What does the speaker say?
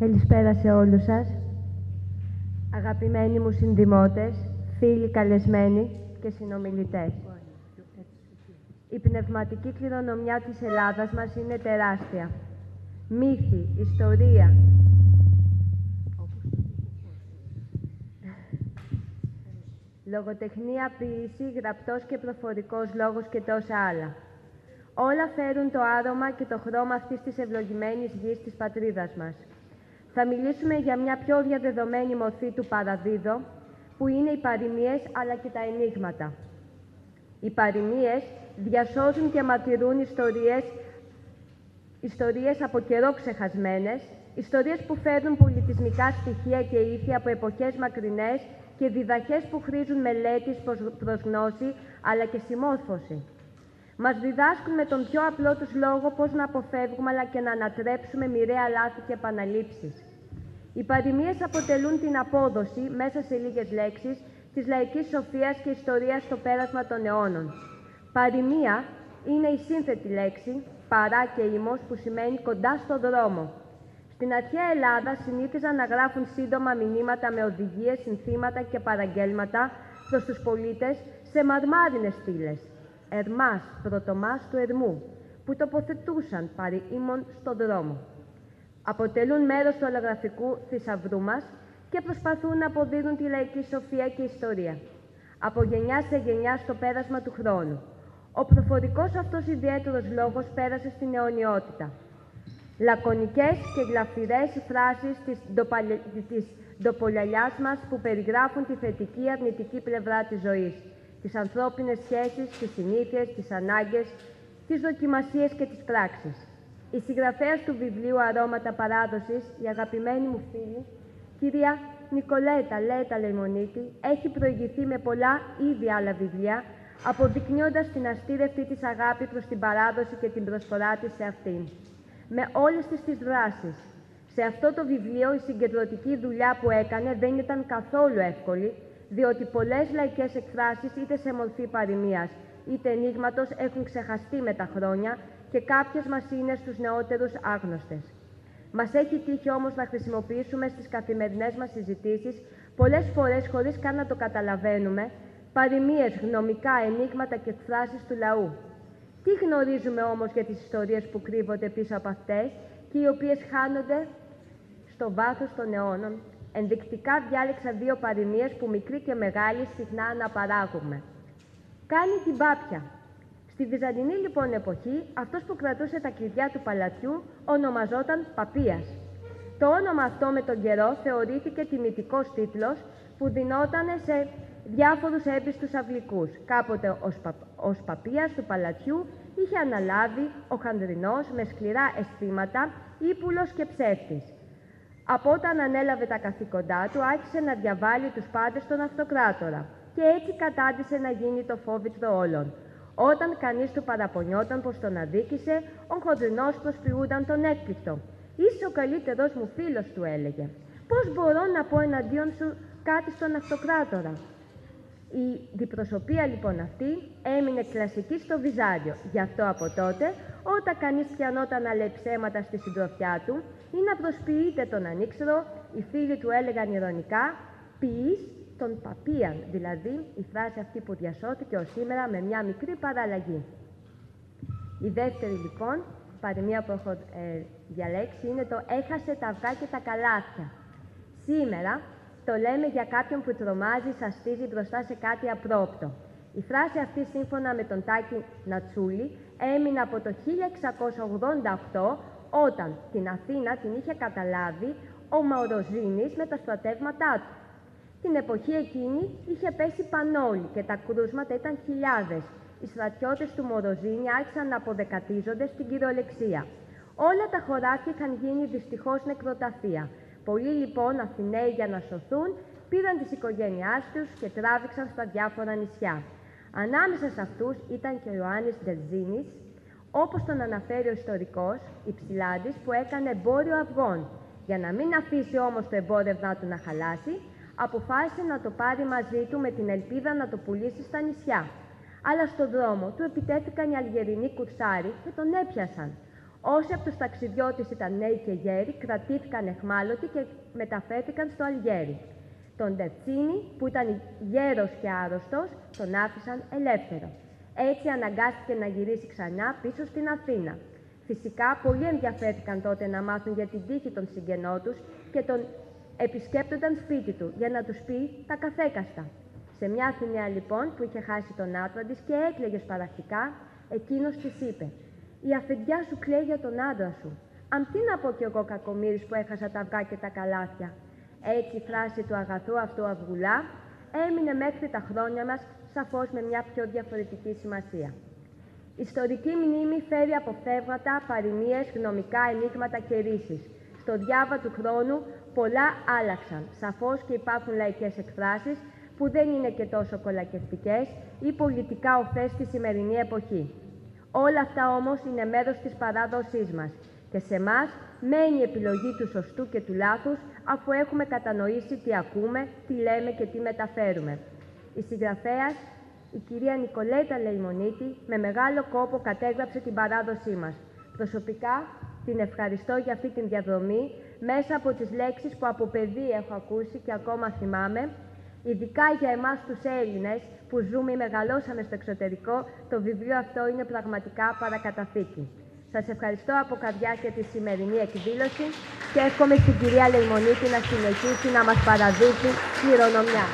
Καλησπέρα σε όλους σας, αγαπημένοι μου συνδημότες, φίλοι καλεσμένοι και συνομιλητές. Η πνευματική κληρονομιά της Ελλάδας μας είναι τεράστια. Μύθοι, ιστορία, λογοτεχνία, ποίηση, γραπτός και προφορικός λόγος και τόσα άλλα. Όλα φέρουν το άρωμα και το χρώμα αυτής της ευλογημένης γης της πατρίδας μας. Θα μιλήσουμε για μια πιο διαδεδομένη μορφή του παραδίδω, που είναι οι παροιμίες αλλά και τα ενίγματα. Οι παροιμίες διασώζουν και μαρτυρούν ιστορίες από καιρό ξεχασμένες, ιστορίες που φέρνουν πολιτισμικά στοιχεία και ήθη από εποχές μακρινές και διδαχές που χρήζουν μελέτης προς γνώση αλλά και συμμόρφωση. Μας διδάσκουν με τον πιο απλό τους λόγο πώς να αποφεύγουμε αλλά και να ανατρέψουμε μοιραία λάθη και επαναλήψεις. Οι παροιμίες αποτελούν την απόδοση, μέσα σε λίγες λέξεις, της λαϊκής σοφίας και ιστορίας στο πέρασμα των αιώνων. Παροιμία είναι η σύνθετη λέξη, παρά και ημος, που σημαίνει κοντά στο δρόμο. Στην αρχαία Ελλάδα συνήθιζαν να γράφουν σύντομα μηνύματα με οδηγίες, συνθήματα και παραγγέλματα προς τους πολίτες σε μαρμάρινες στήλες, ερμάς, πρωτομάς του ερμού, που τοποθετούσαν παρί ήμων στον δρόμο. Αποτελούν μέρος του αλλογραφικού θησαυρού μας και προσπαθούν να αποδίδουν τη λαϊκή σοφία και ιστορία, από γενιά σε γενιά στο πέρασμα του χρόνου. Ο προφορικός αυτός ιδιαίτερος λόγος πέρασε στην αιωνιότητα. Λακωνικές και γλαφυρές φράσεις της ντοπολιαλιάς μας που περιγράφουν τη θετική αρνητική πλευρά της ζωής, τις ανθρώπινες σχέσεις, τις συνήθειες, τις ανάγκες, τις δοκιμασίες και τις πράξεις. Η συγγραφέας του βιβλίου «Αρώματα παράδοσης», η αγαπημένη μου φίλη, κυρία Νικολέτα Λέτα Λεϊμονίτη, έχει προηγηθεί με πολλά ήδη άλλα βιβλία, αποδεικνύοντας την αστήρευτη της αγάπη προς την παράδοση και την προσφορά της σε αυτήν. Με όλες τις δράσεις. Σε αυτό το βιβλίο η συγκεντρωτική δουλειά που έκανε δεν ήταν καθόλου εύκολη, διότι πολλές λαϊκές εκφράσεις, είτε σε μορφή παροιμίας, είτε ενίγματος, έχουν ξεχαστεί με τα χρόνια και κάποιες μας είναι στους νεότερους άγνωστες. Μας έχει τύχει όμως να χρησιμοποιήσουμε στις καθημερινές μας συζητήσεις, πολλές φορές χωρίς καν να το καταλαβαίνουμε, παροιμίες, γνωμικά, ενίγματα και εκφράσεις του λαού. Τι γνωρίζουμε όμως για τις ιστορίες που κρύβονται πίσω από αυτές και οι οποίες χάνονται στο βάθος των αιώνων? Ενδεικτικά διάλεξα δύο παροιμίες που μικροί και μεγάλοι συχνά αναπαράγουμε. Κάνει την πάπια. Στη βυζαντινή λοιπόν εποχή, αυτός που κρατούσε τα κλειδιά του παλατιού ονομαζόταν Παπίας. Το όνομα αυτό με τον καιρό θεωρήθηκε τιμητικός τίτλος που δινόταν σε διάφορους έμπιστους αυλικούς. Κάποτε ως Παπίας του παλατιού είχε αναλάβει ο Χανδρινός με σκληρά αισθήματα, ύπουλος και ψεύτης. Από όταν ανέλαβε τα καθήκοντά του, άρχισε να διαβάλει τους πάντες στον αυτοκράτορα και έτσι κατάντησε να γίνει το φόβητρο όλων. Όταν κανείς του παραπονιόταν πως τον αδίκησε, ο Χονδρινός προσποιούνταν τον έκπληκτο. «Είσαι ο καλύτερος μου φίλος», του έλεγε. «Πώς μπορώ να πω εναντίον σου κάτι στον αυτοκράτορα?» Η διπροσωπεία λοιπόν αυτή έμεινε κλασική στο Βυζάντιο. Γι' αυτό από τότε, όταν κανείς πιανόταν να λέει ψέματα στη συντροφιά του ή να προσποιείται τον ανήξερο, οι φίλοι του έλεγαν ηρωνικά «ποιείς τον Παπίαν», δηλαδή η φράση αυτή που διασώθηκε ως σήμερα με μια μικρή παραλλαγή. Η δεύτερη λοιπόν παροιμία που έχω διαλέξει είναι το «έχασε τα αυγά και τα καλάθια». Σήμερα το λέμε για κάποιον που τρομάζει, σαστίζει μπροστά σε κάτι απρόπτο. Η φράση αυτή, σύμφωνα με τον Τάκη Νατσούλη, έμεινε από το 1688, όταν την Αθήνα την είχε καταλάβει ο Μαουροζήνης με τα στρατεύματά του. Την εποχή εκείνη είχε πέσει πανόλη και τα κρούσματα ήταν χιλιάδες. Οι στρατιώτες του Μαουροζήνη άρχισαν να αποδεκατίζονται στην κυριολεξία. Όλα τα χωράφια είχαν γίνει δυστυχώς νεκροταφεία. Πολλοί λοιπόν Αθηναίοι, για να σωθούν, πήραν τις οικογένειάς τους και τράβηξαν στα διάφορα νησιά. Ανάμεσα σε αυτούς ήταν και ο Ιωάννης Ντερζίνης, όπως τον αναφέρει ο ιστορικός Υψηλάντης, που έκανε εμπόριο αυγών. Για να μην αφήσει όμως το εμπόρευνά του να χαλάσει, αποφάσισε να το πάρει μαζί του με την ελπίδα να το πουλήσει στα νησιά. Αλλά στον δρόμο του επιτέθηκαν οι Αλγερινοί κουρσάροι και τον έπιασαν. Όσοι από τους ταξιδιώτες ήταν νέοι και γέροι, κρατήθηκαν αιχμάλωτοι και μεταφέρθηκαν στο Αλγέρι. Τον Τερτσίνη, που ήταν γέρος και άρρωστος, τον άφησαν ελεύθερο. Έτσι αναγκάστηκε να γυρίσει ξανά πίσω στην Αθήνα. Φυσικά, πολλοί ενδιαφέρθηκαν τότε να μάθουν για την τύχη των συγγενών τους και τον επισκέπτονταν σπίτι του για να τους πει τα καθέκαστα. Σε μια Αθηναία, λοιπόν, που είχε χάσει τον άντρα της και έκλαιγε σπαραχτικά, εκείνος της είπε: «Η αφεντιά σου κλαίει για τον άντρα σου. Αν τι να πω κι εγώ, κακομοίρης, που έχασα τα αυγά και τα καλάθια». Έτσι η φράση του αγαθού αυτού αυγουλά έμεινε μέχρι τα χρόνια μας, σαφώς με μια πιο διαφορετική σημασία. Η ιστορική μνήμη φέρει αποφεύγματα, παροιμίες, γνωμικά ενίγματα και ρίσεις. Στο διάβα του χρόνου πολλά άλλαξαν. Σαφώς και υπάρχουν λαϊκές εκφράσεις που δεν είναι και τόσο κολακευτικές ή πολιτικά οφθές στη σημερινή εποχή. Όλα αυτά όμως είναι μέρος της παράδοσής μας και σε εμάς μένει η επιλογή του σωστού και του λάθους, αφού έχουμε κατανοήσει τι ακούμε, τι λέμε και τι μεταφέρουμε. Η συγγραφέας, η κυρία Νικολέτα Λεϊμονίτη, με μεγάλο κόπο κατέγραψε την παράδοσή μας. Προσωπικά την ευχαριστώ για αυτή την διαδρομή, μέσα από τις λέξεις που από παιδί έχω ακούσει και ακόμα θυμάμαι. Ειδικά για εμάς τους Έλληνες που ζούμε ή μεγαλώσαμε στο εξωτερικό, το βιβλίο αυτό είναι πραγματικά παρακαταθήκη. Σας ευχαριστώ από καρδιά για τη σημερινή εκδήλωση και εύχομαι στην κυρία Λεϊμονίτη να συνεχίσει να μας παραδείξει κληρονομιά.